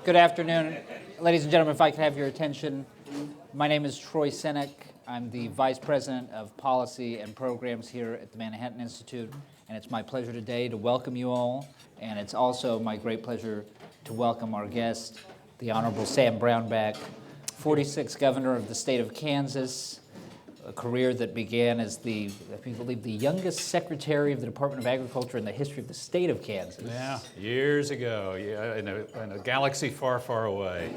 Good afternoon. Ladies and gentlemen, if I could have your attention. My name is Troy Senek. I'm the Vice President of Policy and Programs here at the Manhattan Institute, and it's my pleasure today to welcome you all, and it's also my great pleasure to welcome our guest, the Honorable Sam Brownback, 46th Governor of the state of Kansas, a career that began as I believe, the youngest Secretary of the Department of Agriculture in the history of the state of Kansas. Yeah, years ago, in a galaxy far, far away.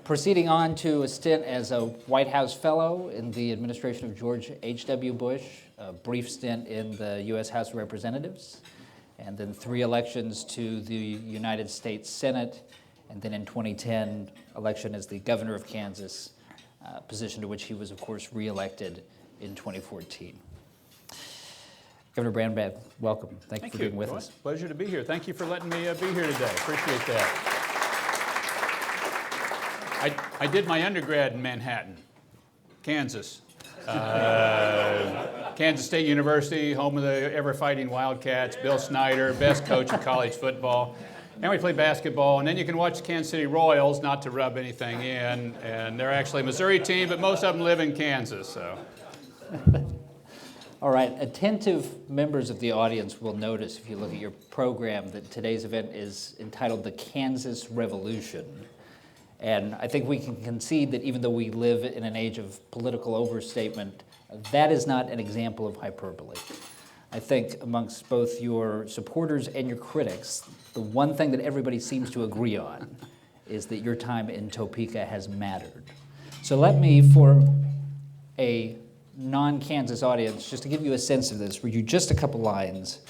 Proceeding on to a stint as a White House Fellow in the administration of George H.W. Bush, a brief stint in the U.S. House of Representatives, and then 3 elections to the United States Senate, and then in 2010, election as the Governor of Kansas, position to which he was, of course, reelected in 2014. Governor Brownback, welcome. Thank you for being with us. Pleasure to be here. Thank you for letting me be here today. Appreciate that. I did my undergrad in Manhattan, Kansas. Kansas State University, home of the ever-fighting Wildcats, Bill Snyder, best coach in college football. And we play basketball, and then you can watch the Kansas City Royals, not to rub anything in, and they're actually a Missouri team, but most of them live in Kansas, so. All right, attentive members of the audience will notice, if you look at your program, that today's event is entitled The Kansas Revolution. And I think we can concede that even though we live in an age of political overstatement, that is not an example of hyperbole. I think amongst both your supporters and your critics, the one thing that everybody seems to agree on is that your time in Topeka has mattered. So let me, for a non-Kansas audience, just to give you a sense of this, read you just a couple lines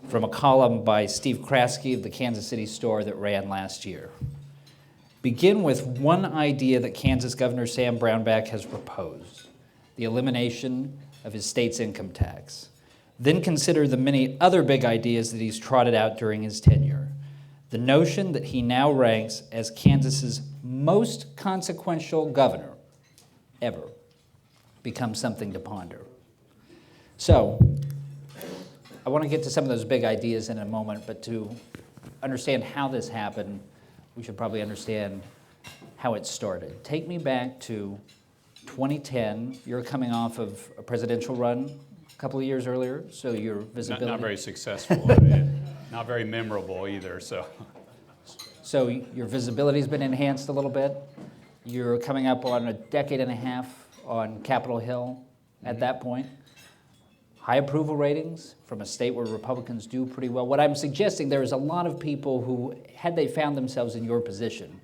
from a column by Steve Kraske of the Kansas City Star that ran last year. Begin with one idea that Kansas Governor Sam Brownback has proposed, the elimination of his state's income tax. Then consider the many other big ideas that he's trotted out during his tenure. The notion that he now ranks as Kansas's most consequential governor ever becomes something to ponder. So, I want to get to some of those big ideas in a moment, but to understand how this happened, we should probably understand how it started. Take me back to 2010. You're coming off of a presidential run a couple of years earlier, so your visibility... Not very successful, not very memorable either, so. So your visibility's been enhanced a little bit. You're coming up on a decade and a half on Capitol Hill at that point. High approval ratings from a state where Republicans do pretty well. What I'm suggesting, there is a lot of people who, had they found themselves in your position,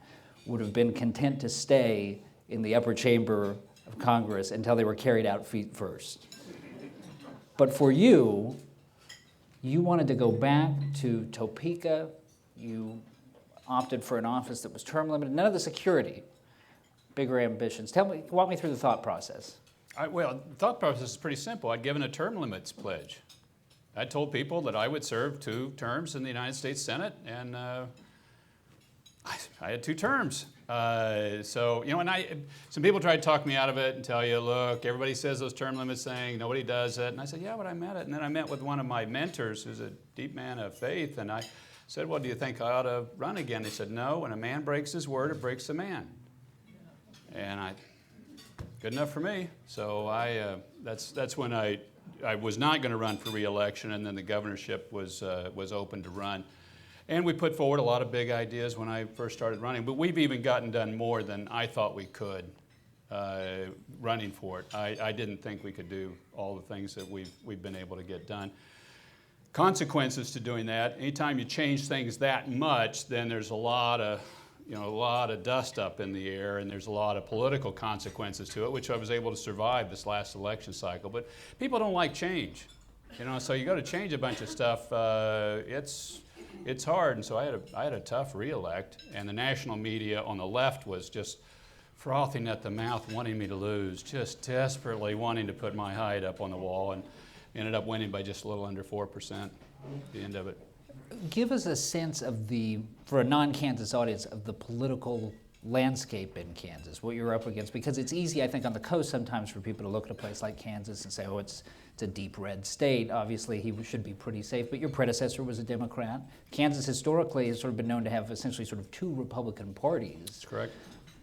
would have been content to stay in the upper chamber of Congress until they were carried out feet first. But for you, you wanted to go back to Topeka. You opted for an office that was term limited. None of the security, bigger ambitions. Walk me through the thought process. Well, the thought process is pretty simple. I'd given a term limits pledge. I told people that I would serve 2 terms in the United States Senate, and I had 2 terms. So, and some people tried to talk me out of it and tell you, look, everybody says those term limits thing, nobody does it. And I said, yeah, but I meant it. And then I met with one of my mentors who's a deep man of faith, and I said, well, do you think I ought to run again? They said, no, when a man breaks his word, it breaks a man. And good enough for me. So that's when I was not going to run for re-election, and then the governorship was open to run. And we put forward a lot of big ideas when I first started running, but we've even gotten done more than I thought we could running for it. I didn't think we could do all the things that we've been able to get done. Consequences to doing that, anytime you change things that much, then there's a lot of dust up in the air, and there's a lot of political consequences to it, which I was able to survive this last election cycle. But people don't like change, so you got to change a bunch of stuff. It's hard, and so I had a tough re-elect, and the national media on the left was just frothing at the mouth, wanting me to lose, just desperately wanting to put my hide up on the wall, and ended up winning by just a little under 4% at the end of it. Give us a sense of for a non-Kansas audience, of the political landscape in Kansas, what you're up against? Because it's easy, I think, on the coast sometimes for people to look at a place like Kansas and say, oh, it's a deep red state. Obviously, he should be pretty safe, but your predecessor was a Democrat. Kansas historically has sort of been known to have essentially sort of two Republican parties. That's correct.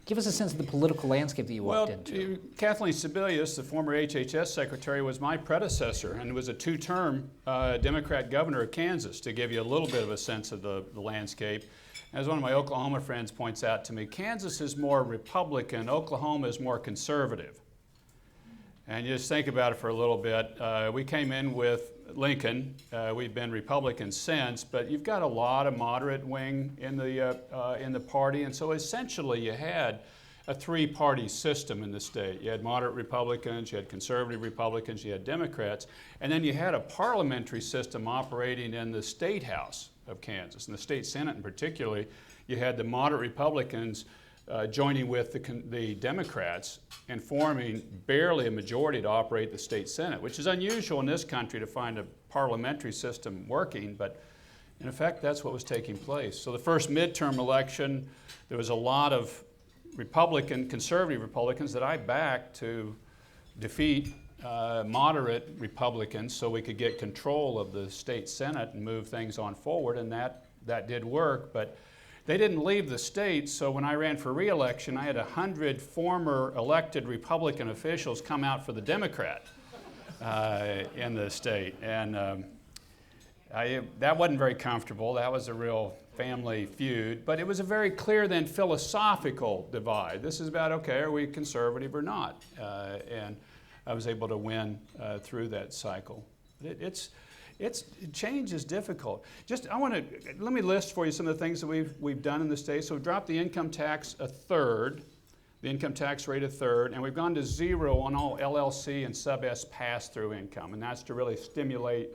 Give us a sense of the political landscape that you walked into. Kathleen Sebelius, the former HHS secretary, was my predecessor and was a two-term Democrat governor of Kansas, to give you a little bit of a sense of the landscape. As one of my Oklahoma friends points out to me, Kansas is more Republican, Oklahoma is more conservative. And you just think about it for a little bit. We came in with Lincoln. We've been Republican since, but you've got a lot of moderate wing in the party, and so essentially you had a three-party system in the state. You had moderate Republicans, you had conservative Republicans, you had Democrats, and then you had a parliamentary system operating in the state house of Kansas. In the state Senate in particular, you had the moderate Republicans joining with the Democrats and forming barely a majority to operate the state Senate, which is unusual in this country to find a parliamentary system working, but in effect that's what was taking place. So the first midterm election, there was a lot of conservative Republicans that I backed to defeat moderate Republicans so we could get control of the state Senate and move things on forward, and that did work. But they didn't leave the state, so when I ran for re-election, I had 100 former elected Republican officials come out for the Democrat in the state. And that wasn't very comfortable. That was a real family feud. But it was a very clear then philosophical divide. This is about, okay, are we conservative or not? And I was able to win through that cycle. Change is difficult. Let me list for you some of the things that we've done in the state. So we've dropped the income tax a third, the income tax rate a third, and we've gone to zero on all LLC and sub-S pass-through income, and that's to really stimulate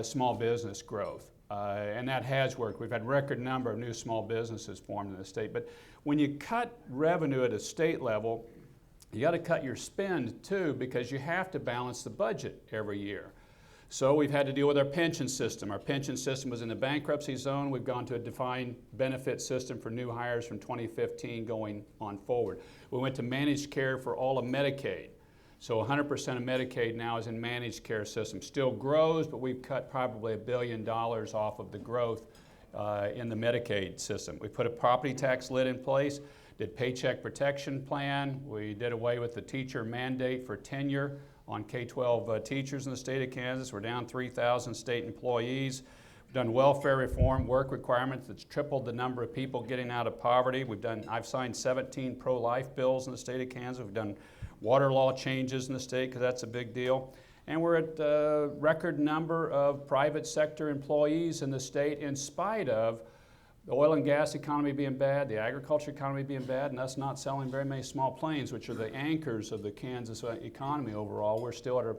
small business growth. And that has worked. We've had a record number of new small businesses formed in the state. But when you cut revenue at a state level, you got to cut your spend too, because you have to balance the budget every year. So we've had to deal with our pension system. Our pension system was in the bankruptcy zone. We've gone to a defined benefit system for new hires from 2015 going on forward. We went to managed care for all of Medicaid. So 100% of Medicaid now is in managed care system. Still grows, but we've cut probably $1 billion off of the growth in the Medicaid system. We put a property tax lid in place, did paycheck protection plan. We did away with the teacher mandate for tenure on K-12 teachers in the state of Kansas. We're down 3,000 state employees. We've done welfare reform, work requirements that's tripled the number of people getting out of poverty. I've signed 17 pro-life bills in the state of Kansas. We've done water law changes in the state, because that's a big deal. And we're at a record number of private sector employees in the state, in spite of the oil and gas economy being bad, the agriculture economy being bad, and us not selling very many small planes, which are the anchors of the Kansas economy overall. We're still at a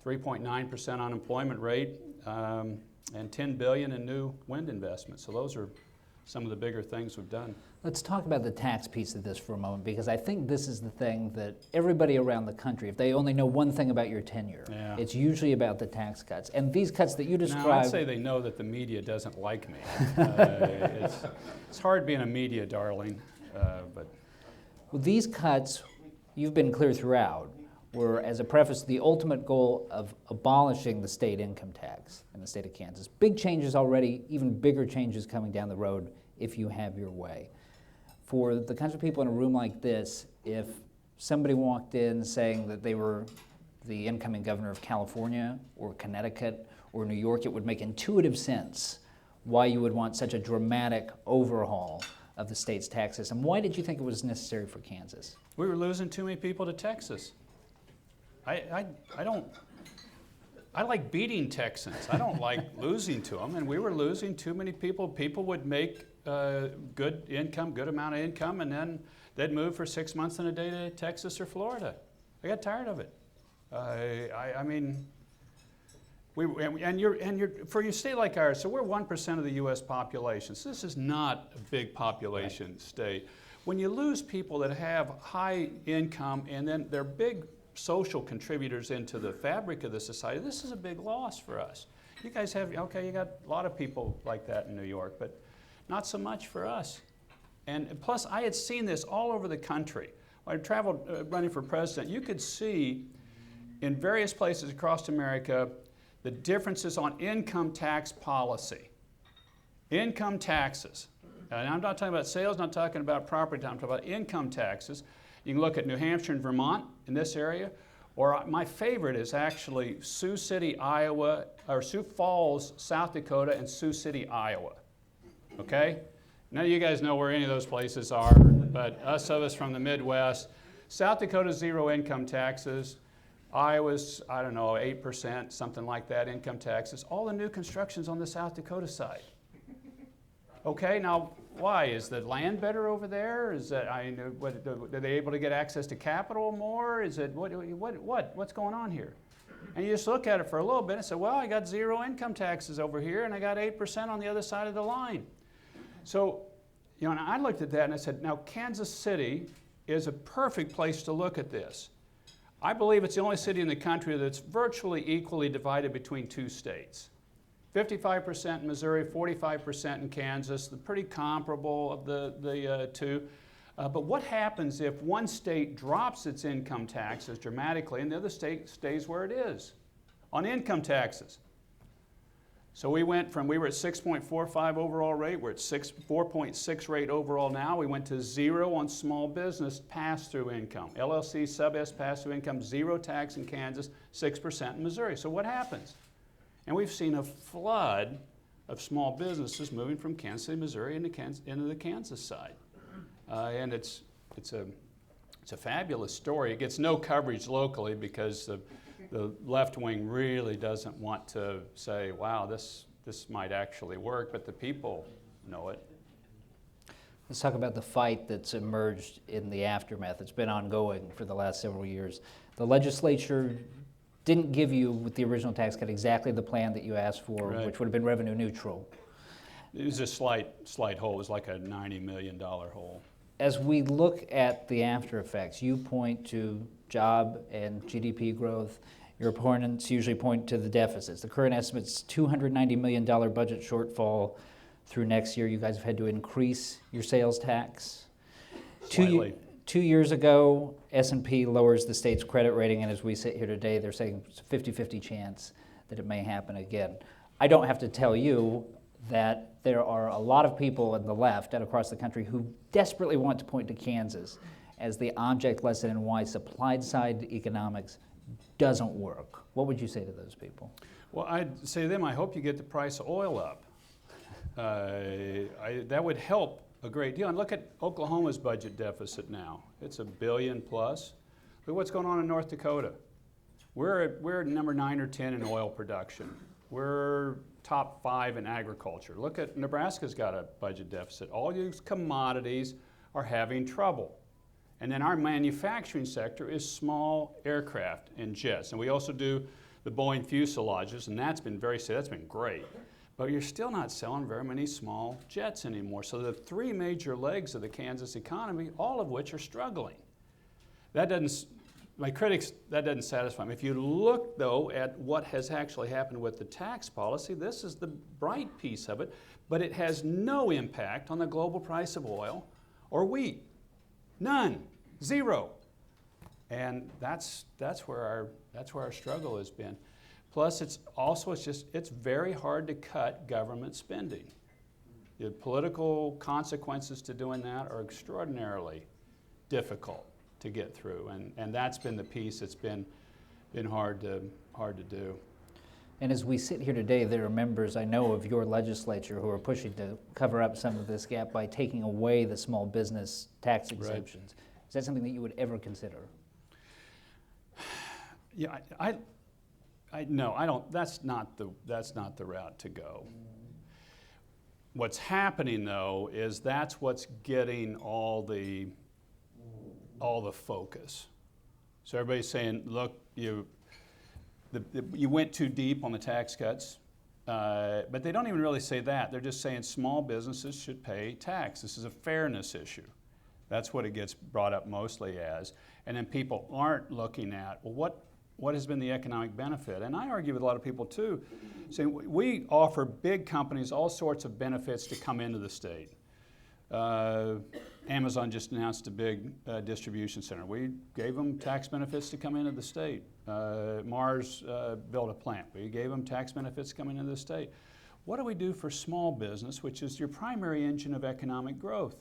3.9% unemployment rate and $10 billion in new wind investments. So those are some of the bigger things we've done. Let's talk about the tax piece of this for a moment, because I think this is the thing that everybody around the country, if they only know one thing about your tenure, it's usually about the tax cuts. And these cuts that you describe... No, I'd say they know that the media doesn't like me. It's hard being a media darling, but... Well, these cuts, you've been clear throughout, were, as a preface, the ultimate goal of abolishing the state income tax in the state of Kansas. Big changes already, even bigger changes coming down the road if you have your way. For the kinds of people in a room like this, if somebody walked in saying that they were the incoming governor of California or Connecticut or New York, it would make intuitive sense why you would want such a dramatic overhaul of the state's tax system. Why did you think it was necessary for Kansas? We were losing too many people to Texas. I like beating Texans. I don't like losing to them, and we were losing too many people. People would make good amount of income, and then they'd move for 6 months and a day to Texas or Florida. I got tired of it. I mean, for a state like ours, so we're 1% of the U.S. population. So this is not a big population state. When you lose people that have high income and then they're big social contributors into the fabric of the society, this is a big loss for us. You guys have, okay, you got a lot of people like that in New York, but not so much for us. And plus, I had seen this all over the country. When I traveled running for president, you could see in various places across America the differences on income tax policy. Income taxes. And I'm not talking about sales, not talking about property, I'm talking about income taxes. You can look at New Hampshire and Vermont in this area, or my favorite is actually Sioux City, Iowa, or Sioux Falls, South Dakota, and Sioux City, Iowa. Okay? None of you guys know where any of those places are, but us from the Midwest, South Dakota's zero income taxes. Iowa's, I don't know, 8%, something like that, income taxes. All the new construction's on the South Dakota side. Okay, now why? Is the land better over there? Is that, are they able to get access to capital more? Is it, what's going on here? And you just look at it for a little bit and say, well, I got zero income taxes over here and I got 8% on the other side of the line. So, you know, and I looked at that and I said, now Kansas City is a perfect place to look at this. I believe it's the only city in the country that's virtually equally divided between two states. 55% in Missouri, 45% in Kansas, they're pretty comparable of the two. But what happens if one state drops its income taxes dramatically and the other state stays where it is on income taxes? So we were at 6.45 overall rate, we're at 4.6 rate overall now. We went to 0 on small business pass-through income. LLC, sub-S pass-through income, 0 tax in Kansas, 6% in Missouri. So what happens? And we've seen a flood of small businesses moving from Kansas City, Missouri into the Kansas side. And it's a fabulous story. It gets no coverage locally because the left wing really doesn't want to say, wow, this might actually work, but the people know it. Let's talk about the fight that's emerged in the aftermath. It's been ongoing for the last several years. The legislature didn't give you, with the original tax cut, exactly the plan that you asked for, right, which would have been revenue neutral. It was a slight hole. It was like a $90 million hole. As we look at the after effects, you point to job and GDP growth. Your opponents usually point to the deficits. The current estimate's $290 million budget shortfall through next year. You guys have had to increase your sales tax. Slightly. 2 years ago, S&P lowers the state's credit rating, and as we sit here today, they're saying it's a 50-50 chance that it may happen again. I don't have to tell you that there are a lot of people on the left and across the country who desperately want to point to Kansas as the object lesson in why supply-side economics doesn't work. What would you say to those people? Well, I'd say to them, I hope you get the price of oil up. That would help a great deal. And look at Oklahoma's budget deficit now. It's $1 billion plus. Look what's going on in North Dakota. We're number 9 or 10 in oil production. We're top 5 in agriculture. Look at Nebraska's got a budget deficit. All these commodities are having trouble. And then our manufacturing sector is small aircraft and jets. And we also do the Boeing fuselages, and that's been great. But you're still not selling very many small jets anymore. So the 3 major legs of the Kansas economy, all of which are struggling. That doesn't satisfy me. If you look, though, at what has actually happened with the tax policy, this is the bright piece of it, but it has no impact on the global price of oil or wheat. None. 0. And that's where our struggle has been. Plus, it's very hard to cut government spending. The political consequences to doing that are extraordinarily difficult to get through, and that's been the piece that's been hard to do. And as we sit here today, there are members I know of your legislature who are pushing to cover up some of this gap by taking away the small business tax exemptions. Right. Is that something that you would ever consider? Yeah, no, I don't. That's not the route to go. What's happening, though, is that's what's getting all the focus. So everybody's saying, look, you went too deep on the tax cuts, but they don't even really say that. They're just saying small businesses should pay tax. This is a fairness issue. That's what it gets brought up mostly as. And then people aren't looking at, well, what has been the economic benefit? And I argue with a lot of people too, saying we offer big companies all sorts of benefits to come into the state. Amazon just announced a big distribution center. We gave them tax benefits to come into the state. Mars built a plant. We gave them tax benefits coming into the state. What do we do for small business, which is your primary engine of economic growth?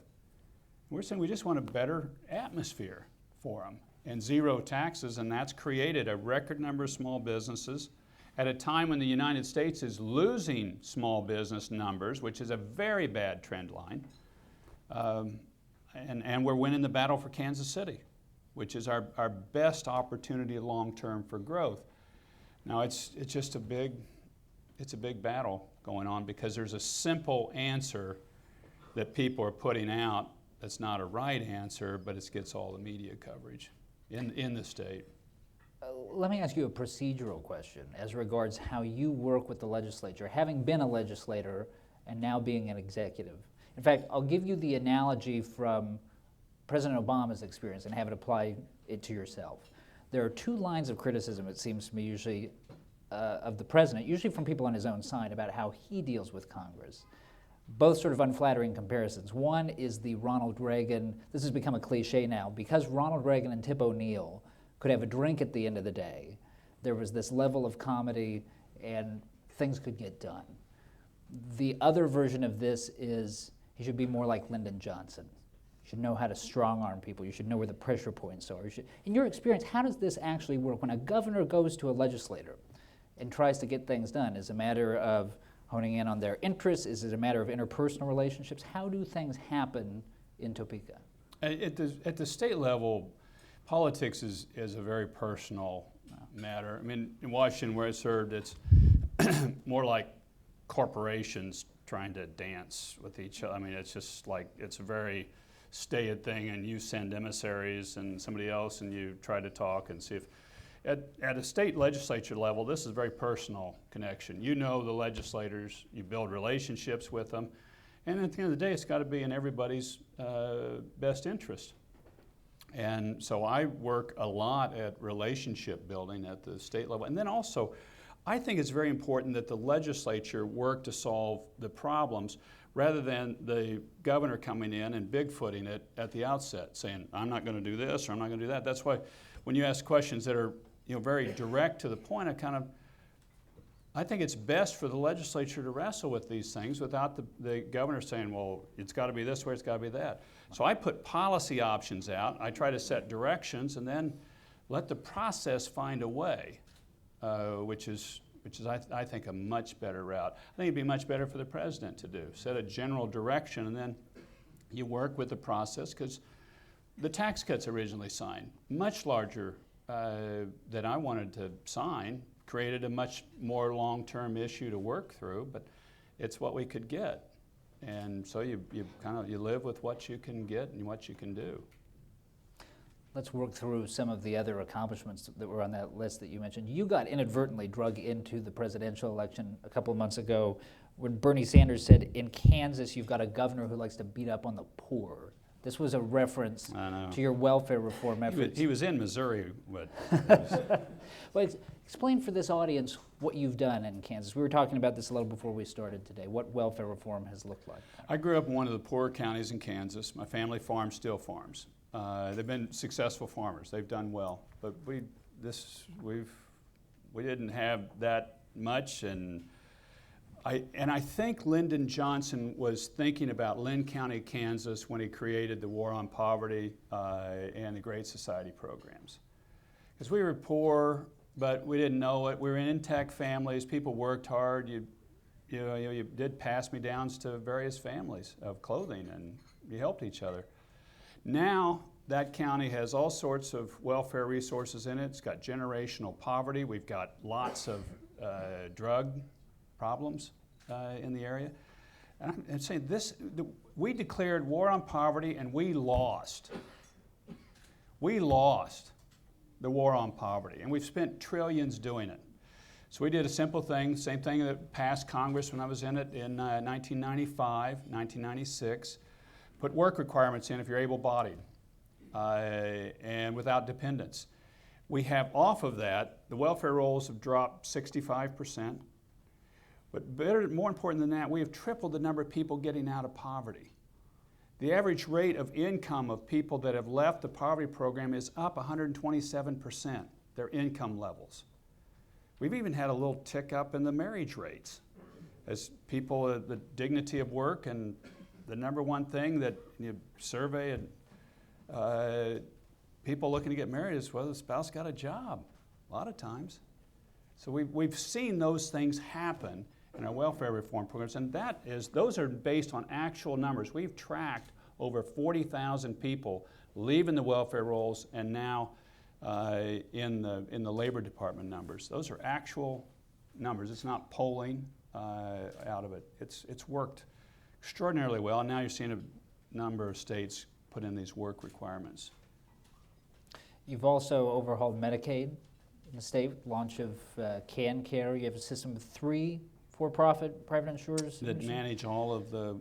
We're saying we just want a better atmosphere for them and zero taxes, and that's created a record number of small businesses at a time when the United States is losing small business numbers, which is a very bad trend line. And we're winning the battle for Kansas City, which is our best opportunity long-term for growth. Now it's just a big battle going on because there's a simple answer that people are putting out that's not a right answer, but it gets all the media coverage in the state. Let me ask you a procedural question as regards how you work with the legislature, having been a legislator and now being an executive. In fact, I'll give you the analogy from President Obama's experience and have it apply it to yourself. There are two lines of criticism, it seems to me, usually of the president, usually from people on his own side, about how he deals with Congress. Both sort of unflattering comparisons. One is the Ronald Reagan, this has become a cliche now, because Ronald Reagan and Tip O'Neill could have a drink at the end of the day, there was this level of comedy and things could get done. The other version of this is he should be more like Lyndon Johnson. You should know how to strong-arm people. You should know where the pressure points are. In your experience, how does this actually work? When a governor goes to a legislator and tries to get things done, is it a matter of honing in on their interests? Is it a matter of interpersonal relationships? How do things happen in Topeka? At the state level, politics is a very personal matter. I mean, in Washington, where I served, it's more like corporations trying to dance with each other. I mean, it's just like, it's a very staid thing, and you send emissaries and somebody else, and you try to talk and see if, at a state legislature level, this is a very personal connection. You know the legislators, you build relationships with them, and at the end of the day, it's got to be in everybody's best interest. And so I work a lot at relationship building at the state level. And then also, I think it's very important that the legislature work to solve the problems rather than the governor coming in and bigfooting it at the outset, saying, I'm not going to do this or I'm not going to do that. That's why when you ask questions that are very direct to the point, I think it's best for the legislature to wrestle with these things without the governor saying, well, it's got to be this way, it's got to be that. So I put policy options out. I try to set directions and then let the process find a way, which is I think a much better route. I think it'd be much better for the president to do. Set a general direction and then you work with the process, because the tax cuts originally signed, much larger than I wanted to sign, created a much more long-term issue to work through, but it's what we could get. And so you live with what you can get and what you can do. Let's work through some of the other accomplishments that were on that list that you mentioned. You got inadvertently drug into the presidential election a couple of months ago when Bernie Sanders said, in Kansas, you've got a governor who likes to beat up on the poor. This was a reference to your welfare reform efforts. He was in Missouri, but... Well, explain for this audience what you've done in Kansas. We were talking about this a little before we started today, what welfare reform has looked like. I grew up in one of the poorer counties in Kansas. My family farms still farms. They've been successful farmers. They've done well. But we didn't have that much, and I think Lyndon Johnson was thinking about Lynn County, Kansas, when he created the War on Poverty and the Great Society programs. Because we were poor, but we didn't know it. We were in intact families. People worked hard. You did pass-me-downs to various families of clothing, and you helped each other. Now, that county has all sorts of welfare resources in it. It's got generational poverty. We've got lots of drug problems in the area. And I'm saying we declared war on poverty and we lost. We lost the war on poverty, and we've spent trillions doing it. So we did a simple thing, same thing that passed Congress when I was in it in 1995, 1996. Put work requirements in if you're able-bodied and without dependents. We have off of that, the welfare rolls have dropped 65%. But more important than that, we have tripled the number of people getting out of poverty. The average rate of income of people that have left the poverty program is up 127%, their income levels. We've even had a little tick up in the marriage rates as people, the dignity of work, and the number one thing that you survey people looking to get married is whether the spouse got a job, a lot of times. So we've seen those things happen in our welfare reform programs, and those are based on actual numbers. We've tracked over 40,000 people leaving the welfare rolls and now in the Labor Department numbers. Those are actual numbers. It's not polling out of it. It's worked extraordinarily well, and now you're seeing a number of states put in these work requirements. You've also overhauled Medicaid in the state, launch of CanCare. You have a system of 3 for-profit private insurers that manage all of the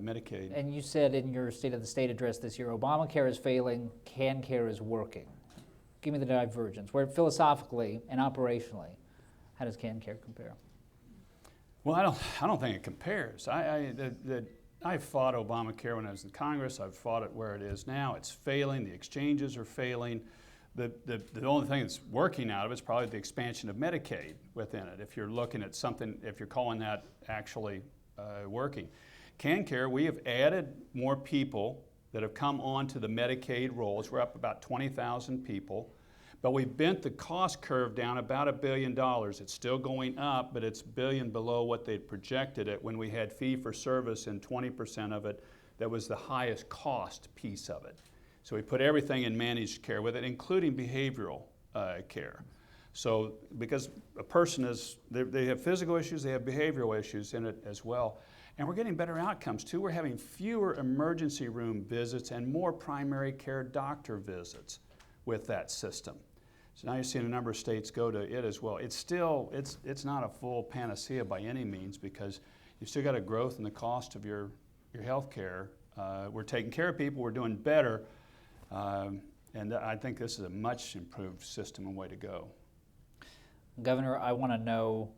Medicaid. And you said in your State of the State address this year, Obamacare is failing, CanCare is working. Give me the divergence. Where philosophically and operationally, how does CanCare compare? Well, I don't think it compares. I fought Obamacare when I was in Congress. I've fought it where it is now. It's failing. The exchanges are failing. The only thing that's working out of it is probably the expansion of Medicaid within it. If you're looking at something, if you're calling that actually working. CanCare, we have added more people that have come onto the Medicaid rolls. We're up about 20,000 people. But we bent the cost curve down about $1 billion. It's still going up, but it's $1 billion below what they'd projected it when we had fee-for-service and 20% of it that was the highest cost piece of it. So we put everything in managed care with it, including behavioral care. So because a person they have physical issues, they have behavioral issues in it as well. And we're getting better outcomes too. We're having fewer emergency room visits and more primary care doctor visits with that system. So now you're seeing a number of states go to it as well. It's still, it's not a full panacea by any means because you've still got a growth in the cost of your health care. We're taking care of people, we're doing better, and I think this is a much improved system and way to go. Governor, I want to know,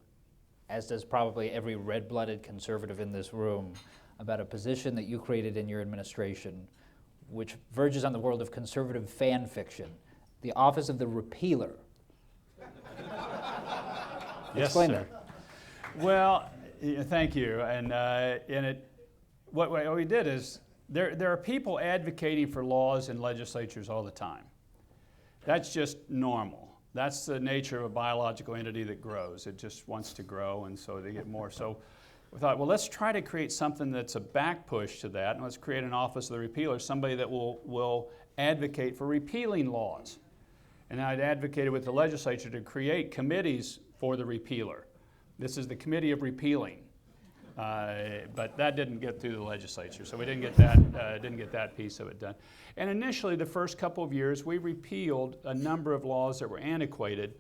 as does probably every red-blooded conservative in this room, about a position that you created in your administration which verges on the world of conservative fan fiction, the office of the repealer. Yes, Explain sir. that. Well, thank you. And what we did is there are people advocating for laws in legislatures all the time. That's just normal. That's the nature of a biological entity that grows. It just wants to grow, and so they get more. So we thought, well, let's try to create something that's a back push to that, and let's create an office of the repealer, somebody that will advocate for repealing laws. And I'd advocated with the legislature to create committees for the repealer. This is the Committee of Repealing, but that didn't get through the legislature, so we didn't get that piece of it done. And initially, the first couple of years, we repealed a number of laws that were antiquated,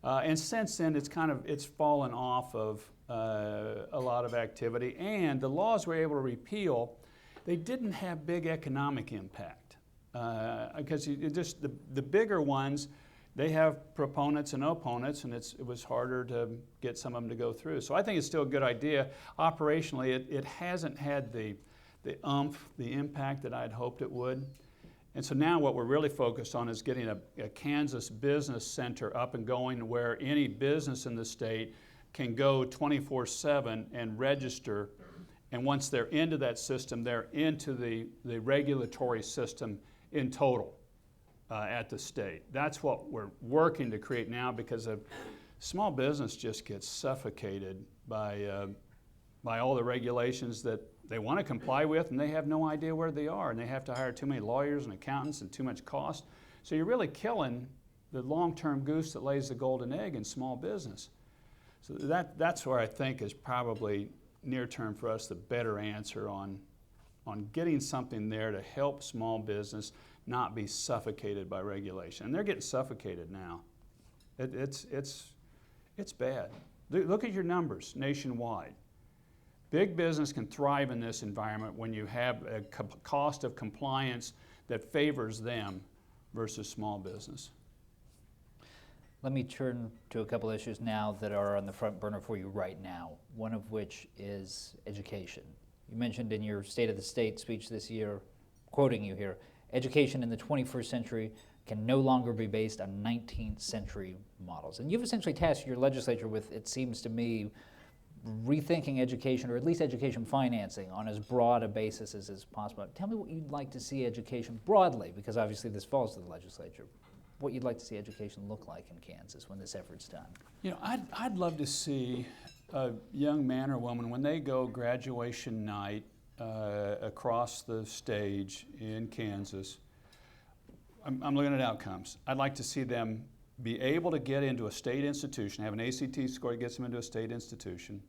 and since then, it's fallen off of a lot of activity. And the laws we were able to repeal, they didn't have big economic impact, because the bigger ones, they have proponents and opponents, and it was harder to get some of them to go through. So I think it's still a good idea. Operationally, it hasn't had the oomph, the impact that I'd hoped it would. And so now what we're really focused on is getting a Kansas Business Center up and going where any business in the state can go 24/7 and register. And once they're into that system, they're into the regulatory system in total at the state. That's what we're working to create now, because a small business just gets suffocated by all the regulations that they want to comply with, and they have no idea where they are, and they have to hire too many lawyers and accountants and too much cost. So you're really killing the long-term goose that lays the golden egg in small business. So that's where I think is probably near-term for us the better answer on getting something there to help small business not be suffocated by regulation. And they're getting suffocated now. It's bad. Look at your numbers nationwide. Big business can thrive in this environment when you have a cost of compliance that favors them versus small business. Let me turn to a couple issues now that are on the front burner for you right now, one of which is education. You mentioned in your State of the State speech this year, quoting you here, education in the 21st century can no longer be based on 19th century models. And you've essentially tasked your legislature with, it seems to me, rethinking education, or at least education financing, on as broad a basis as possible. Tell me what you'd like to see education broadly, because obviously this falls to the legislature, what you'd like to see education look like in Kansas when this effort's done. You know, I'd love to see a young man or woman, when they go graduation night across the stage in Kansas, I'm looking at outcomes. I'd like to see them be able to get into a state institution, have an ACT score that gets them into a state institution,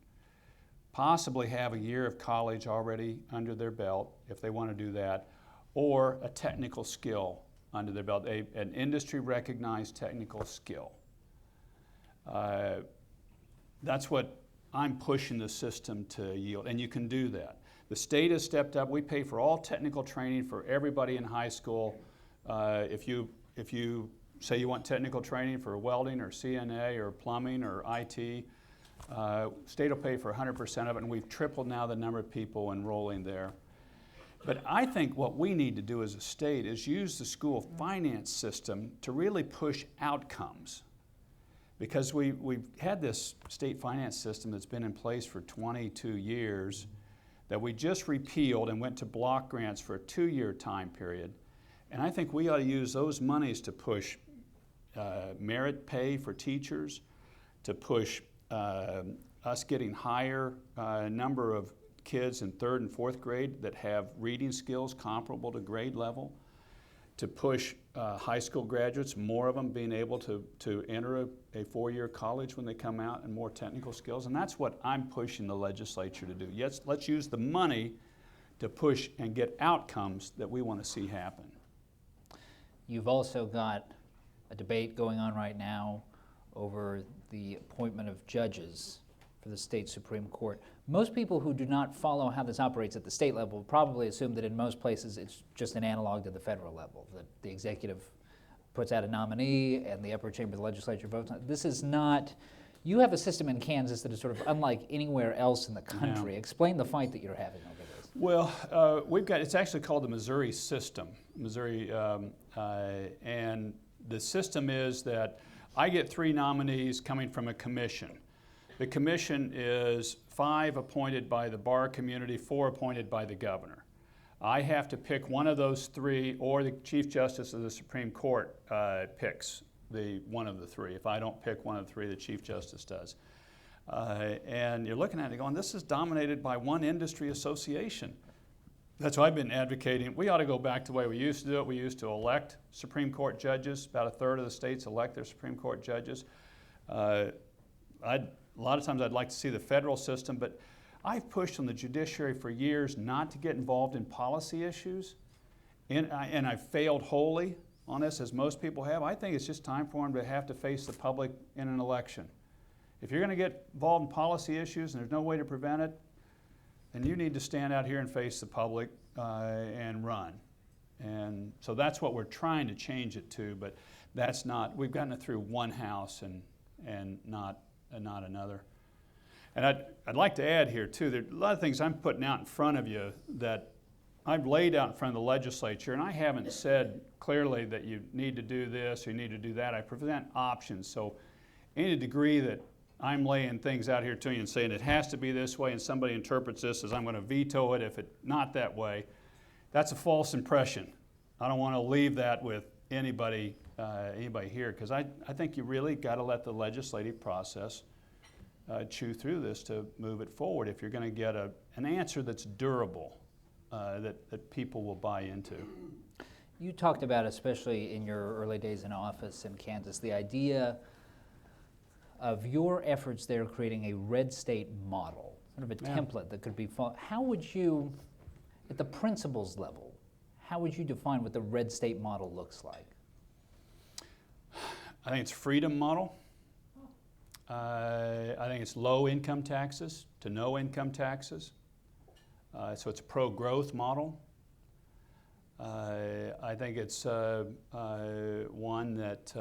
possibly have a year of college already under their belt, if they want to do that, or a technical skill under their belt, an industry-recognized technical skill. That's what I'm pushing the system to yield, and you can do that. The state has stepped up. We pay for all technical training for everybody in high school. If you say you want technical training for welding or CNA or plumbing or IT, state will pay for 100% of it, and we've tripled now the number of people enrolling there. But I think what we need to do as a state is use the school finance system to really push outcomes. Because we've had this state finance system that's been in place for 22 years that we just repealed and went to block grants for a 2-year time period. And I think we ought to use those monies to push merit pay for teachers, to push us getting higher number of kids in 3rd and 4th grade that have reading skills comparable to grade level, to push high school graduates, more of them being able to enter a 4-year college when they come out, and more technical skills. And that's what I'm pushing the legislature to do. Yes, let's use the money to push and get outcomes that we want to see happen. You've also got a debate going on right now over the appointment of judges for the state Supreme Court. Most people who do not follow how this operates at the state level probably assume that in most places it's just an analog to the federal level, that the executive puts out a nominee and the upper chamber of the legislature votes on it. This is not, you have a system in Kansas that is sort of unlike anywhere else in the country. Yeah. Explain the fight that you're having over this. Well, it's actually called the Missouri system. And the system is that I get 3 nominees coming from a commission. The commission is 5 appointed by the bar community, 4 appointed by the governor. I have to pick one of those 3, or the Chief Justice of the Supreme Court picks one of the 3. If I don't pick one of the 3, the Chief Justice does. And you're looking at it going, this is dominated by one industry association. That's why I've been advocating. We ought to go back to the way we used to do it. We used to elect Supreme Court judges. About 1/3 of the states elect their Supreme Court judges. A lot of times I'd like to see the federal system, but I've pushed on the judiciary for years not to get involved in policy issues, and I've failed wholly on this, as most people have. I think it's just time for them to have to face the public in an election. If you're going to get involved in policy issues and there's no way to prevent it, then you need to stand out here and face the public and run. And so that's what we're trying to change it to, but that's not, we've gotten it through one house and not another. And I'd like to add here too, there are a lot of things I'm putting out in front of you that I've laid out in front of the legislature, and I haven't said clearly that you need to do this or you need to do that. I present options. So any degree that I'm laying things out here to you and saying it has to be this way and somebody interprets this as I'm going to veto it if it's not that way, that's a false impression. I don't want to leave that with anybody here, because I think you really got to let the legislative process chew through this to move it forward if you're going to get an answer that's durable, that people will buy into. You talked about, especially in your early days in office in Kansas, the idea of your efforts there creating a red state model, sort of a template that could be followed. How would you, at the principles level, how would you define what the red state model looks like? I think it's a freedom model. I think it's low income taxes to no income taxes. So it's a pro-growth model. I think it's one that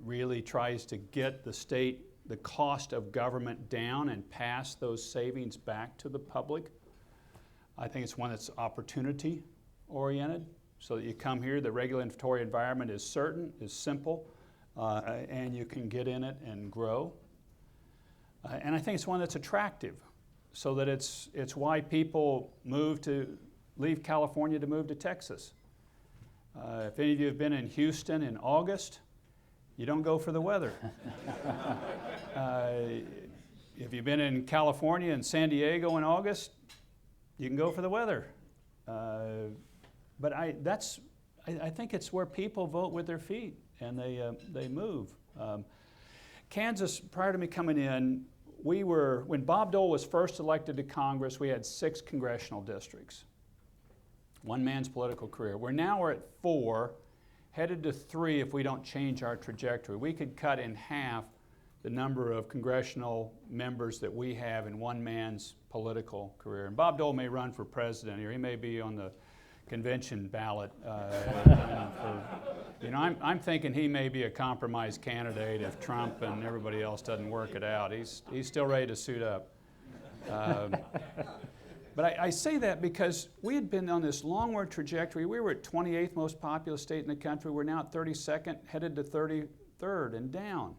really tries to get the cost of government down and pass those savings back to the public I think it's one that's opportunity oriented, so that you come here, the regulatory environment is certain, is simple, and you can get in it and grow. And I think it's one that's attractive, so that it's why people leave California to move to Texas. If any of you have been in Houston in August, you don't go for the weather. If you've been in California and San Diego in August, you can go for the weather. But I think it's where people vote with their feet, and they move. Kansas, prior to me coming in, when Bob Dole was first elected to Congress, we had 6 congressional districts. One man's political career. We're at 4, headed to 3 if we don't change our trajectory. We could cut in half the number of congressional members that we have in one man's political career. And Bob Dole may run for president here. He may be on the convention ballot. I'm thinking he may be a compromise candidate if Trump and everybody else doesn't work it out. He's still ready to suit up. But I say that because we had been on this longbward trajectory. We were at 28th most populous state in the country. We're now at 32nd, headed to 33rd and down.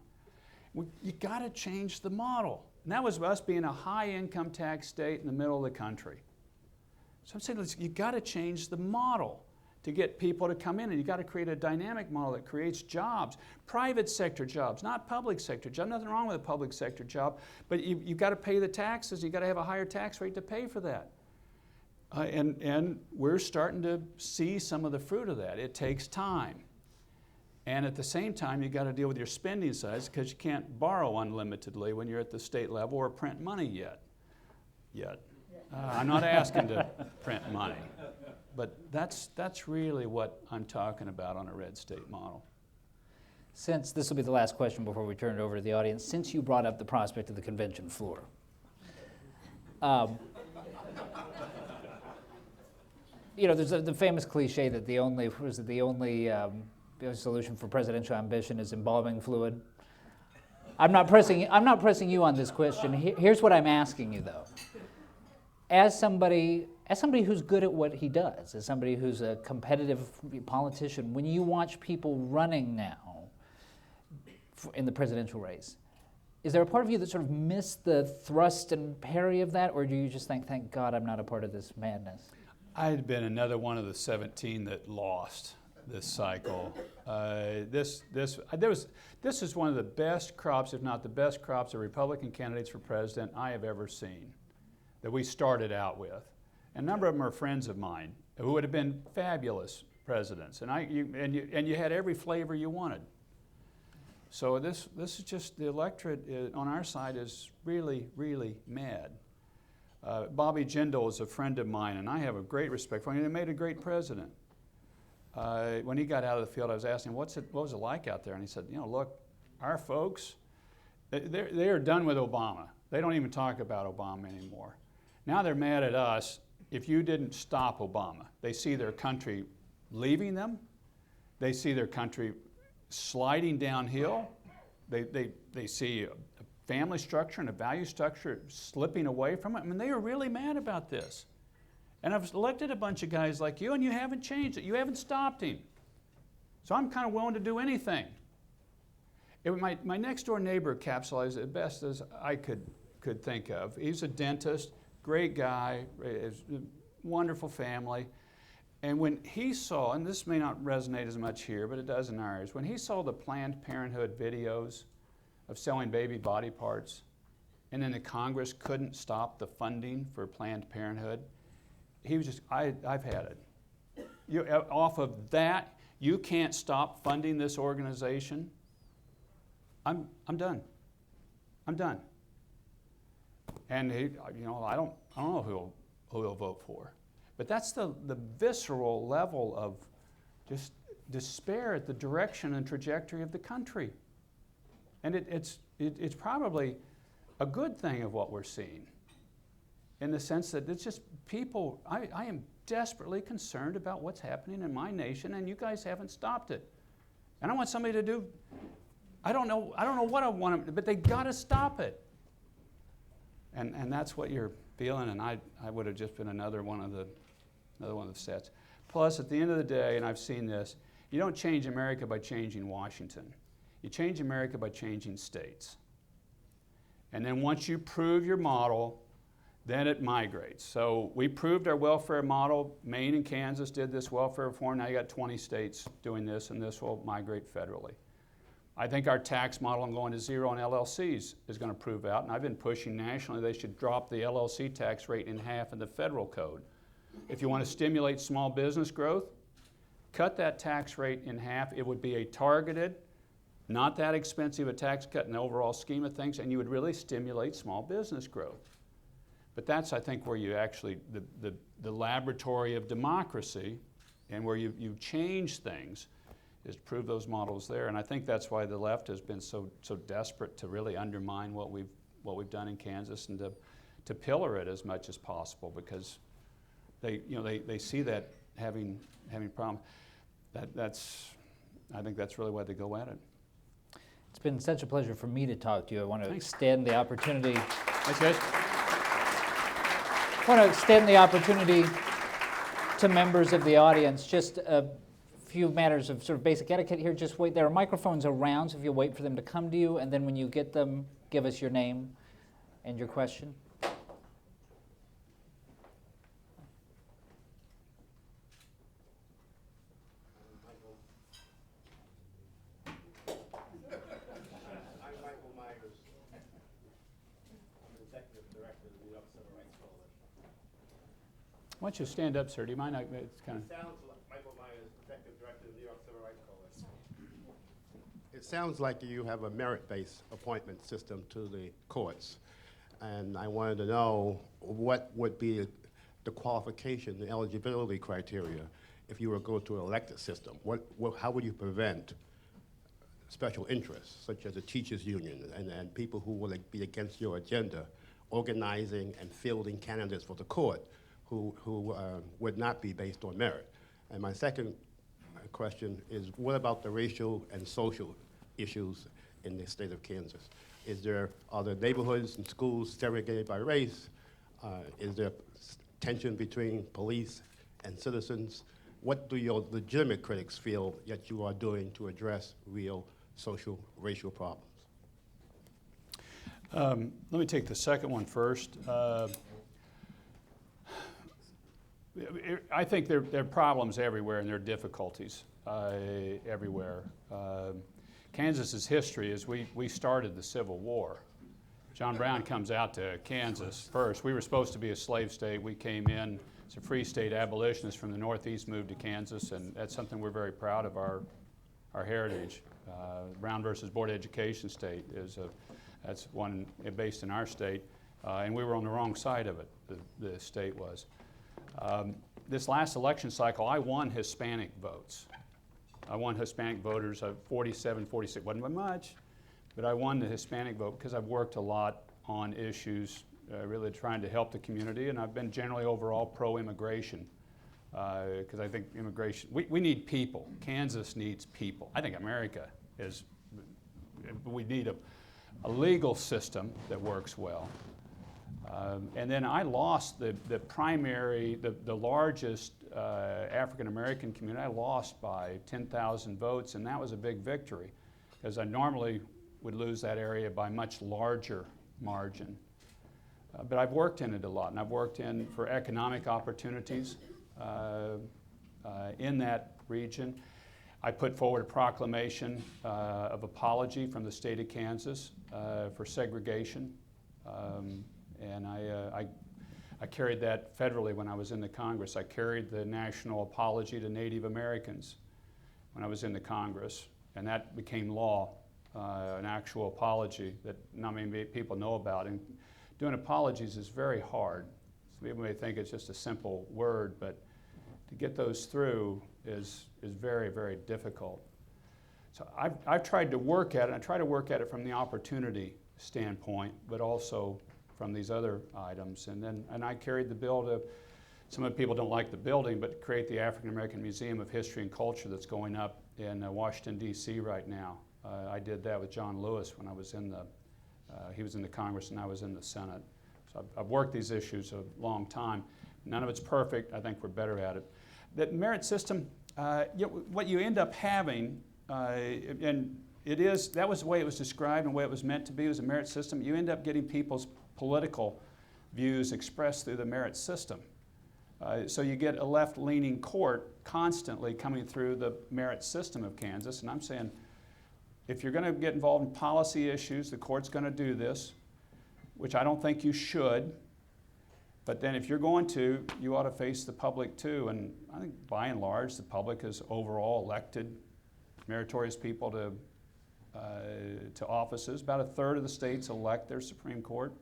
You got to change the model. And that was us being a high income tax state in the middle of the country. So I'm saying you got to change the model to get people to come in, and you got to create a dynamic model that creates jobs, private sector jobs, not public sector jobs. Nothing wrong with a public sector job, but you've got to pay the taxes. You've got to have a higher tax rate to pay for that. And we're starting to see some of the fruit of that. It takes time. And at the same time, you've got to deal with your spending size, because you can't borrow unlimitedly when you're at the state level or print money yet. I'm not asking to print money, but that's really what I'm talking about on a red state model. Since this will be the last question before we turn it over to the audience, since you brought up the prospect of the convention floor, there's the famous cliche that the only solution for presidential ambition is embalming fluid. I'm not pressing you on this question. Here's what I'm asking you, though. As somebody who's good at what he does, as somebody who's a competitive politician, when you watch people running now in the presidential race, is there a part of you that sort of missed the thrust and parry of that, or do you just think, thank God I'm not a part of this madness? I had been another one of the 17 that lost this cycle. This is one of the best crops, if not the best crops, of Republican candidates for president I have ever seen, that we started out with. A number of them are friends of mine who would have been fabulous presidents, and you had every flavor you wanted. So this is just, the electorate on our side is really, really mad. Bobby Jindal is a friend of mine, and I have a great respect for him. He made a great president. When he got out of the field, I was asking him, what was it like out there? And he said, look, our folks, they are done with Obama. They don't even talk about Obama anymore. Now they're mad at us if you didn't stop Obama. They see their country leaving them. They see their country sliding downhill. They see a family structure and a value structure slipping away from it. I mean, they are really mad about this. And I've elected a bunch of guys like you, and you haven't changed it. You haven't stopped him. So I'm kind of willing to do anything. My next door neighbor encapsulates it best as I could think of. He's a dentist, great guy, wonderful family. And when he saw, and this may not resonate as much here, but it does in ours, when he saw the Planned Parenthood videos of selling baby body parts, and then the Congress couldn't stop the funding for Planned Parenthood, he was just, I've had it. Off of that, you can't stop funding this organization. I'm done. I'm done. And I don't know who he'll vote for. But that's the visceral level of just despair at the direction and trajectory of the country. And it's probably a good thing of what we're seeing, in the sense that it's just people, I am desperately concerned about what's happening in my nation, and you guys haven't stopped it. And I want somebody to do, I don't know what I want them to, but they got to stop it. And that's what you're feeling, and I would have just been another one of the sets. Plus, at the end of the day, and I've seen this, you don't change America by changing Washington. You change America by changing states. And then once you prove your model, then it migrates. So we proved our welfare model. Maine and Kansas did this welfare reform. Now you got 20 states doing this, and this will migrate federally. I think our tax model on going to zero on LLCs is going to prove out, and I've been pushing nationally they should drop the LLC tax rate in half in the federal code. If you want to stimulate small business growth, cut that tax rate in half. It would be a targeted, not that expensive a tax cut in the overall scheme of things, and you would really stimulate small business growth. But that's, I think, where you actually, the laboratory of democracy and where you change things is to prove those models there. And I think that's why the left has been so desperate to really undermine what we've done in Kansas and to pillar it as much as possible, because they see that having problems. I think that's really why they go at it. It's been such a pleasure for me to talk to you. I want to Thanks. extend the opportunity. Thanks, guys. I want to extend the opportunity to members of the audience. Just a few matters of sort of basic etiquette here. Just wait. There are microphones around, so if you wait for them to come to you, and then when you get them, give us your name and your question. Why don't you stand up, sir? Do you mind? It's kind of. Sounds like Michael Myers, Executive Director of the New York Civil Rights Coalition. It sounds like you have a merit-based appointment system to the courts. And I wanted to know what would be the qualification, the eligibility criteria if you were to go to an elected system. How would you prevent special interests, such as the teachers' union and people who will be against your agenda, organizing and fielding candidates for the court who would not be based on merit? And my second question is, what about the racial and social issues in the state of Kansas? Are there neighborhoods and schools segregated by race? Is there tension between police and citizens? What do your legitimate critics feel that you are doing to address real social, racial problems? Let me take the second one first. I think there are problems everywhere, and there are difficulties everywhere. Kansas's history is we started the Civil War. John Brown comes out to Kansas first. We were supposed to be a slave state. We came in as a free state. Abolitionists from the Northeast moved to Kansas, and that's something we're very proud of, our heritage. Brown versus Board of Education state that's one based in our state, and we were on the wrong side of it. The state was. This last election cycle, I won Hispanic votes. I won Hispanic voters, 47, 46, wasn't by much, but I won the Hispanic vote because I've worked a lot on issues really trying to help the community, and I've been generally overall pro-immigration because I think immigration, we need people. Kansas needs people. I think America we need a legal system that works well. And then I lost the largest African-American community. I lost by 10,000 votes, and that was a big victory, because I normally would lose that area by much larger margin. But I've worked in it a lot, and I've worked for economic opportunities in that region. I put forward a proclamation of apology from the state of Kansas for segregation. And I carried that federally when I was in the Congress. I carried the national apology to Native Americans when I was in the Congress, and that became law, an actual apology that not many people know about. And doing apologies is very hard. So people may think it's just a simple word, but to get those through is very, very difficult. So I've tried to work at it, and I try to work at it from the opportunity standpoint, but also from these other items. And I carried the bill to, some of the people don't like the building, but create the African American Museum of History and Culture that's going up in Washington, D.C. right now. I did that with John Lewis when I was he was in the Congress and I was in the Senate. So I've worked these issues a long time. None of it's perfect. I think we're better at it. The merit system, what you end up having, and that was the way it was described and the way it was meant to be, was a merit system. You end up getting people's political views expressed through the merit system. So you get a left-leaning court constantly coming through the merit system of Kansas, and I'm saying, if you're going to get involved in policy issues, the court's going to do this, which I don't think you should. But then if you're going to, you ought to face the public too. And I think by and large, the public has overall elected meritorious people to offices. About a third of the states elect their Supreme Court.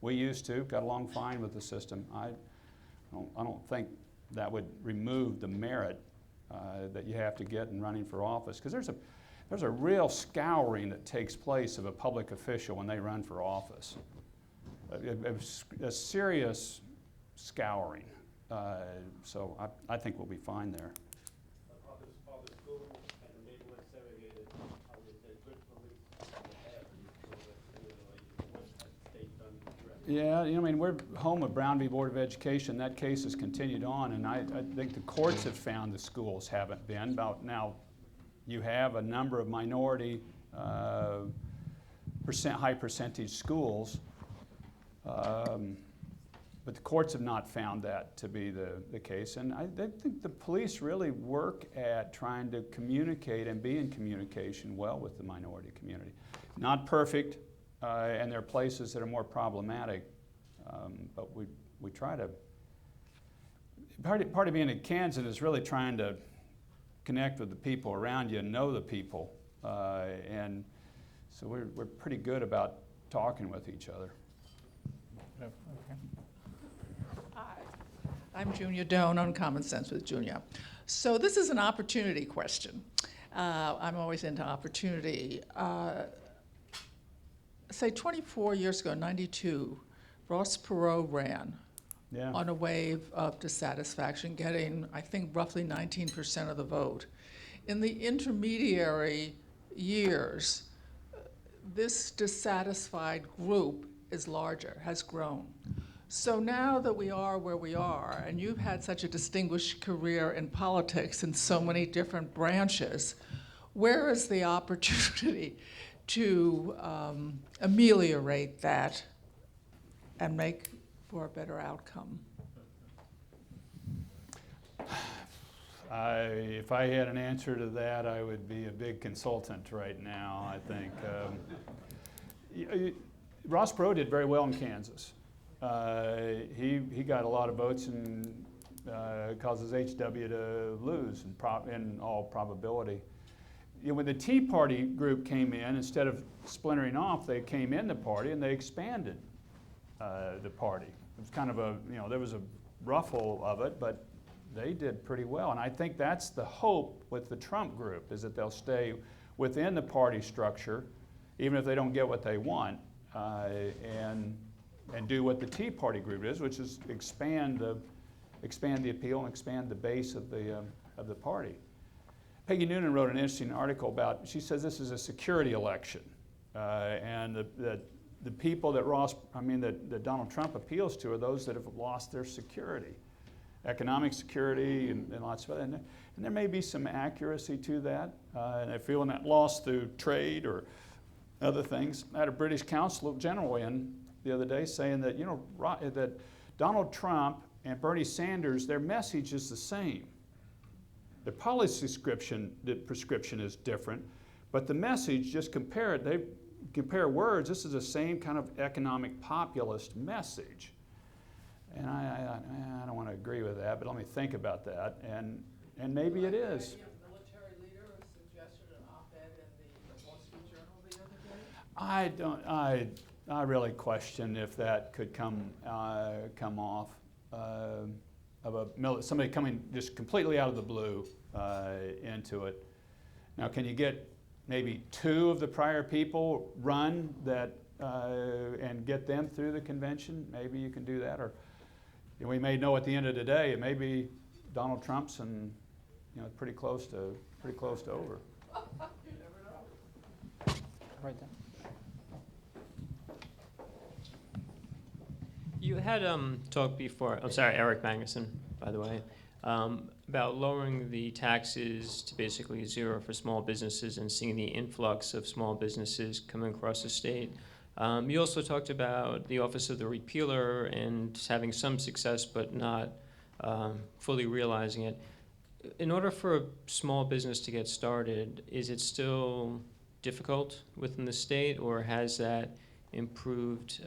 We used to, got along fine with the system. I don't think that would remove the merit that you have to get in running for office. Because there's a real scouring that takes place of a public official when they run for office. A serious scouring. So I think we'll be fine there. Are the schools and the Midwest segregated? Are there good police what has the state done to address? Yeah, I mean, we're home of Brown v. Board of Education. That case has continued on, and I think the courts have found the schools haven't been. Now, you have a number of minority high percentage schools, but the courts have not found that to be the case. And I think the police really work at trying to communicate and be in communication well with the minority community. Not perfect, and there are places that are more problematic, but we try to. Part of being in Kansas is really trying to connect with the people around you and know the people, and so we're pretty good about talking with each other. Okay. Hi, I'm Junior Doan on Common Sense with Junior. So this is an opportunity question. I'm always into opportunity. Say 24 years ago, 92, Ross Perot ran on a wave of dissatisfaction, getting, I think, roughly 19% of the vote. In the intermediary years, this dissatisfied group is larger, has grown. So now that we are where we are, and you've had such a distinguished career in politics in so many different branches, where is the opportunity to ameliorate that and make for a better outcome? If I had an answer to that, I would be a big consultant right now, I think. Ross Perot did very well in Kansas. He got a lot of votes and causes HW to lose in all probability. When the Tea Party group came in, instead of splintering off, they came in the party and they expanded the party. It was kind of there was a ruffle of it, but they did pretty well. And I think that's the hope with the Trump group, is that they'll stay within the party structure, even if they don't get what they want, and do what the Tea Party group is, which is expand the appeal and expand the base of the party. Peggy Noonan wrote an interesting article about, she says this is a security election, and the people that Donald Trump appeals to are those that have lost their security, economic security and lots of other, and there may be some accuracy to that, and they're feeling that loss through trade or other things. I had a British consul general in the other day saying that, that Donald Trump and Bernie Sanders, their message is the same. The policy prescription is different, but the message, just compare it. They compare words. This is the same kind of economic populist message. And I don't want to agree with that, but let me think about that. And maybe it is. Military leader suggested an op-ed in the Wall Street Journal the other day? I really question if that could come off of somebody coming just completely out of the blue into it. Now, can you get maybe 2 of the prior people run that and get them through the convention? Maybe you can do that, or we may know at the end of the day it may be Donald Trump's and pretty close to over. You never know. Right there. You had talked before, I'm sorry, Eric Magnuson, by the way, about lowering the taxes to basically zero for small businesses and seeing the influx of small businesses coming across the state. You also talked about the Office of the Repealer and having some success but not fully realizing it. In order for a small business to get started, is it still difficult within the state, or has that improved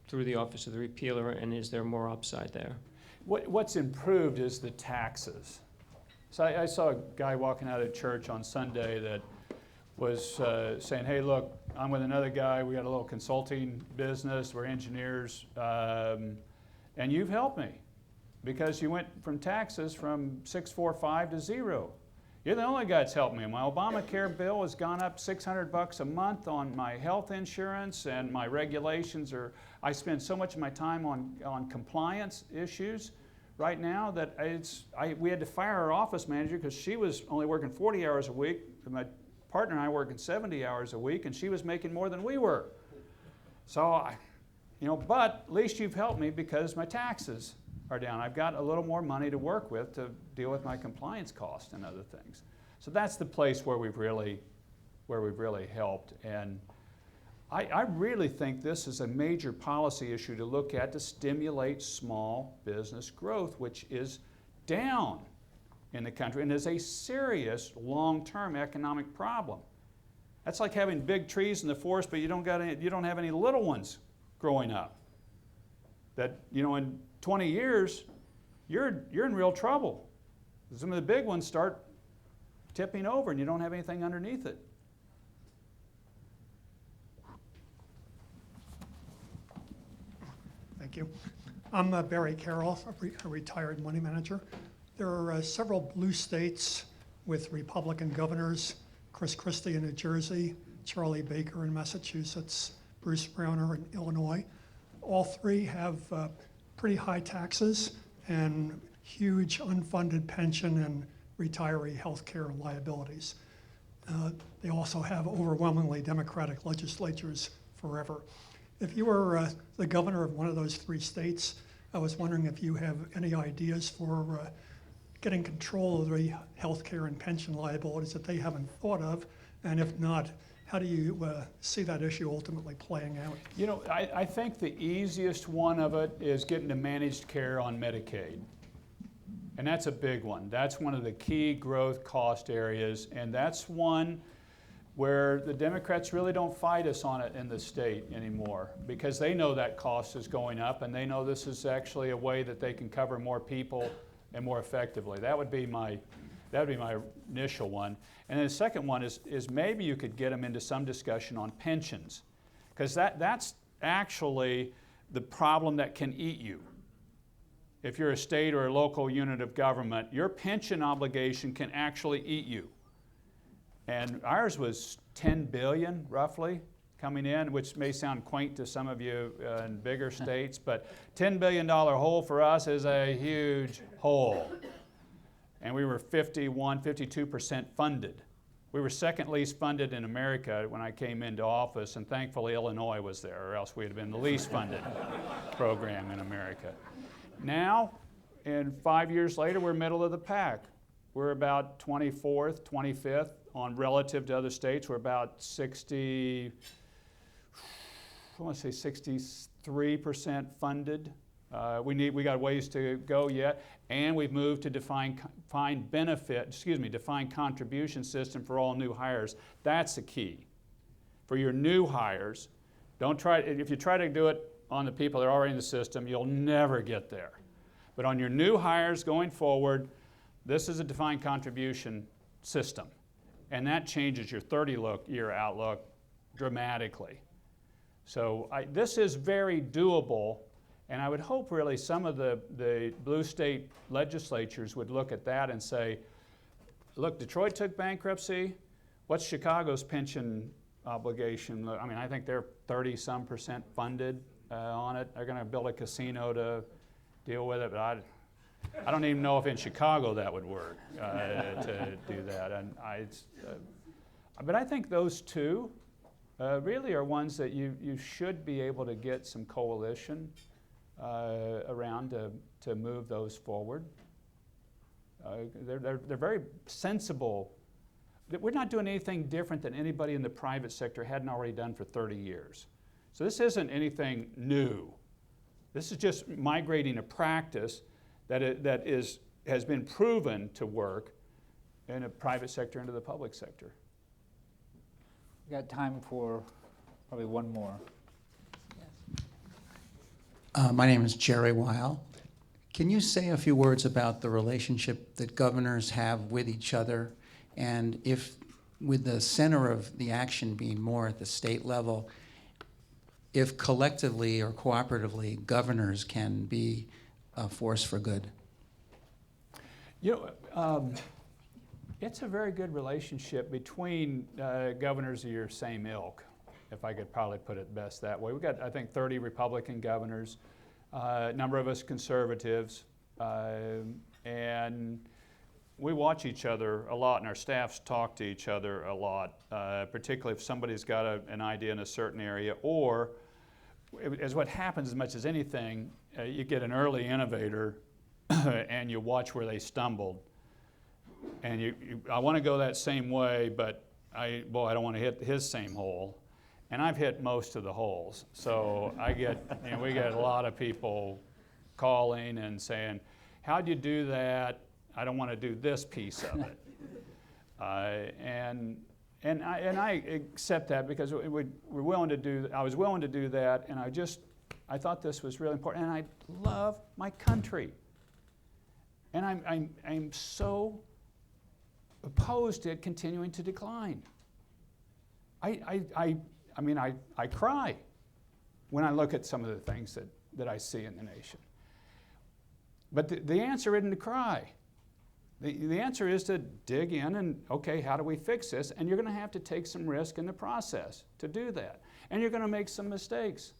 through the Office of the Repealer, and is there more upside there? What's improved is the taxes. So I saw a guy walking out of church on Sunday that was saying, hey, look, I'm with another guy. We got a little consulting business. We're engineers. And you've helped me because you went from taxes from 645 to 0. You're the only guy that's helped me. My Obamacare bill has gone up $600 a month on my health insurance, and my regulations are, I spend so much of my time on compliance issues right now that we had to fire our office manager because she was only working 40 hours a week. My partner and I working 70 hours a week, and she was making more than we were. So, but at least you've helped me because my taxes are down. I've got a little more money to work with to deal with my compliance costs and other things. So that's the place where we've really helped. And I really think this is a major policy issue to look at to stimulate small business growth, which is down in the country and is a serious long-term economic problem. That's like having big trees in the forest, but you don't have any little ones growing up. That, in 20 years, you're in real trouble. Some of the big ones start tipping over and you don't have anything underneath it. Thank you. I'm Barry Carroll, a retired money manager. There are several blue states with Republican governors: Chris Christie in New Jersey, Charlie Baker in Massachusetts, Bruce Browner in Illinois. All three have pretty high taxes and huge unfunded pension and retiree health care liabilities. They also have overwhelmingly Democratic legislatures forever. If you were the governor of one of those three states, I was wondering if you have any ideas for getting control of the health care and pension liabilities that they haven't thought of, and if not, how do you see that issue ultimately playing out? I think the easiest one of it is getting to managed care on Medicaid. And that's a big one. That's one of the key growth cost areas, and that's one where the Democrats really don't fight us on it in the state anymore because they know that cost is going up and they know this is actually a way that they can cover more people and more effectively. That would be my initial one. And then the second one is maybe you could get them into some discussion on pensions, because that's actually the problem that can eat you. If you're a state or a local unit of government, your pension obligation can actually eat you. And ours was $10 billion roughly coming in, which may sound quaint to some of you in bigger states, but $10 billion hole for us is a huge hole. And we were 52% funded. We were second least funded in America when I came into office, and thankfully Illinois was there, or else we'd have been the least funded program in America. Now, and 5 years later, we're middle of the pack. We're about 24th, 25th on relative to other states. We're about 63% funded. We got ways to go yet, and we've moved to defined contribution system for all new hires. That's the key. For your new hires, if you try to do it on the people that are already in the system, you'll never get there. But on your new hires going forward, this is a defined contribution system, and that changes your 30-year outlook dramatically. So this is very doable. And I would hope really some of the blue state legislatures would look at that and say, look, Detroit took bankruptcy. What's Chicago's pension obligation? I mean, I think they're 30-some% funded on it. They're going to build a casino to deal with it, but I don't even know if in Chicago that would work to do that. But I think those two really are ones that you should be able to get some coalition around to move those forward. They're very sensible. We're not doing anything different than anybody in the private sector hadn't already done for 30 years. So this isn't anything new. This is just migrating a practice that has been proven to work in a private sector into the public sector. We got time for probably one more. My name is Jerry Weil. Can you say a few words about the relationship that governors have with each other, and if, with the center of the action being more at the state level, if collectively or cooperatively governors can be a force for good? You know, it's a very good relationship between governors of your same ilk, if I could probably put it best that way. We've got, I think, 30 Republican governors, a number of us conservatives, and we watch each other a lot, and our staffs talk to each other a lot, particularly if somebody's got an idea in a certain area, or as what happens as much as anything, you get an early innovator and you watch where they stumbled. And I want to go that same way, but I don't want to hit his same hole. And I've hit most of the holes. So we get a lot of people calling and saying, how'd you do that? I don't want to do this piece of it. And I accept that because I was willing to do that, and I thought this was really important, and I love my country. And I'm so opposed to it continuing to decline. I mean, I cry when I look at some of the things that I see in the nation. But the answer isn't to cry. The answer is to dig in and, okay, how do we fix this? And you're going to have to take some risk in the process to do that. And you're going to make some mistakes.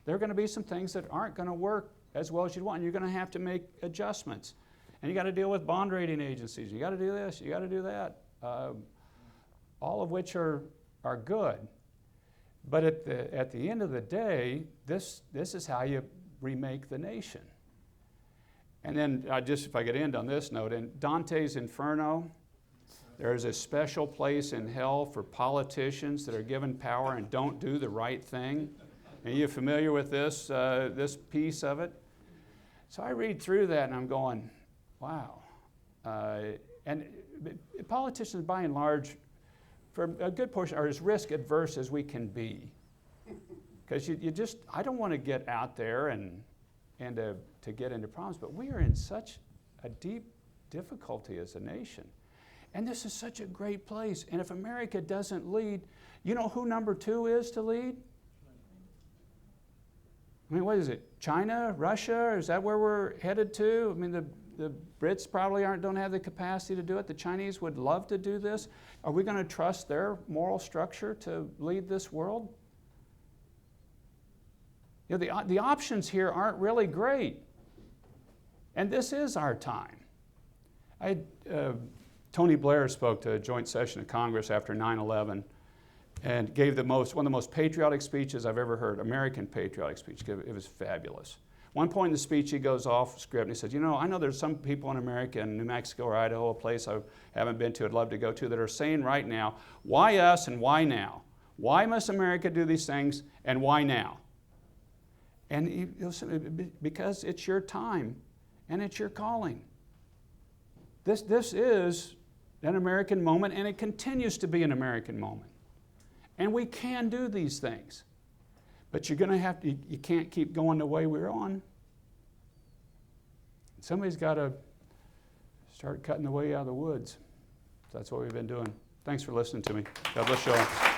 There are going to be some things that aren't going to work as well as you'd want. And you're going to have to make adjustments. And you got to deal with bond rating agencies. You got to do this, you got to do that. All of which are good. But at the end of the day, this is how you remake the nation. And then if I could end on this note, in Dante's Inferno, there is a special place in hell for politicians that are given power and don't do the right thing. Are you familiar with this piece of it? So I read through that and I'm going, wow. And politicians, by and large, for a good portion, are as risk adverse as we can be. Because I don't want to get out there and to get into problems, but we are in such a deep difficulty as a nation. And this is such a great place. And if America doesn't lead, you know who number 2 is to lead? I mean, what is it? China, Russia? Is that where we're headed to? I mean, the Brits probably don't have the capacity to do it. The Chinese would love to do this. Are we going to trust their moral structure to lead this world? You know, the options here aren't really great. And this is our time. Tony Blair spoke to a joint session of Congress after 9/11 and gave one of the most patriotic speeches I've ever heard, American patriotic speech. It was fabulous. One point in the speech, he goes off script and he says, I know there's some people in America, in New Mexico or Idaho, a place I haven't been to, I'd love to go to, that are saying right now, why us and why now? Why must America do these things and why now? And he'll say, because it's your time and it's your calling. This is an American moment, and it continues to be an American moment. And we can do these things. But you're going to have to, you can't keep going the way we're on. Somebody's got to start cutting the way out of the woods. So that's what we've been doing. Thanks for listening to me. God bless you all.